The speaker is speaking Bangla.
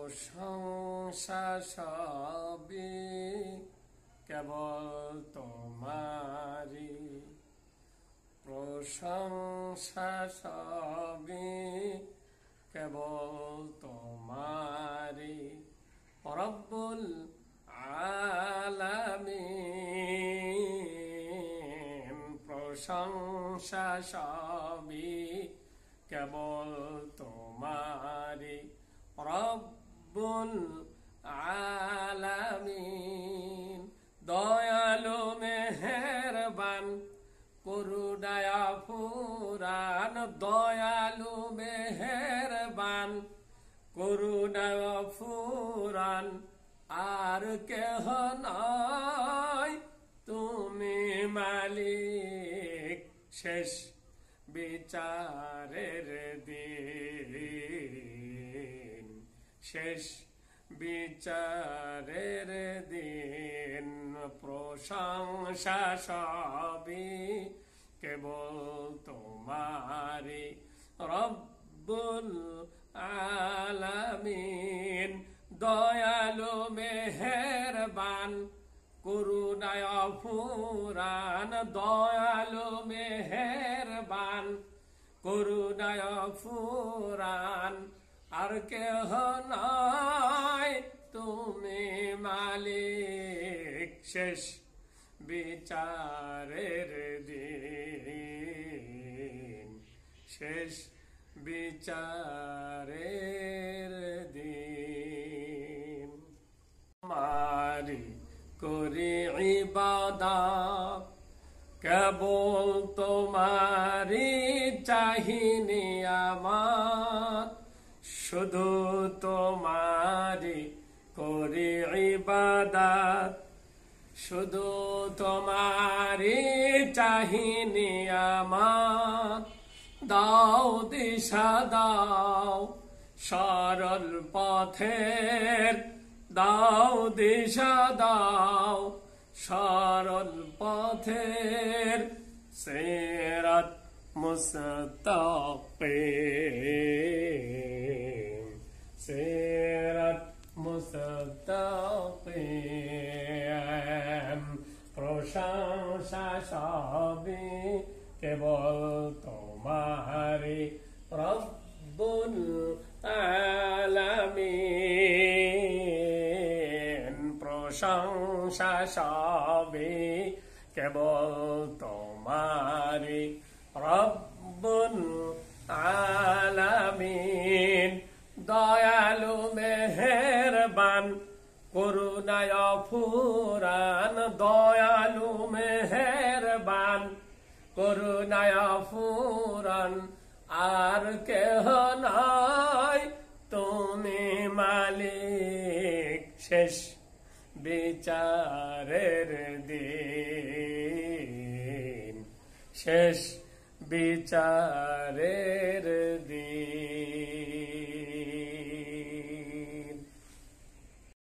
প্রশংসা সবই কেবল তোমারি, প্রশংসা সবই কেবল তোমারি। রব্বুল আলামিন, প্রশংসা সবই কেবল তোমারি। রব্বুল আলামিন, দয়ালু মেহেরবান করুণায়া ফুরান, দয়ালু মেহেরবান করুণায়া ফুরান, আর কেহ নয় তুমি মালিক শেষ বিচারের দিন, শেষ বিচারের দিন। প্রশংসা সবই কেবল তোমারি। রব্বুল আলামিন, দয়ালু মেহেরবান করুণায় ফুরান, দয়ালু মেহেরবান করুণায় ফুরান, আর কেহ নয় তুমি মালিক শেষ বিচারের দিন, শেষ বিচারের দিন। তোমারি করি ইবাদত কেবল তোমারি চাহিনি আমার, শুধু তোমারি করি ইবাদত, শুধু তোমারি চাহিনি আমার। দাও দিশা দাও সরল পথের, দাও দিশা দাও সরল পথের। সিরাত মুস্তাকিম, সিরাত মুস্তাকিম। প্রশংসা সবই কেবল তোমারি। রব্বুল আলামিন, প্রশংসা সবই কেবল তোমারি। রব্বুল আলামিন, দয়ালু মেহেরবান করুণায় ফুরান, দয়ালু মেহেরবান করুণায় ফুরান, আর কেহ নয় তুমি মালিক শেষ বিচারের দিন, শেষ বিচারের দিন।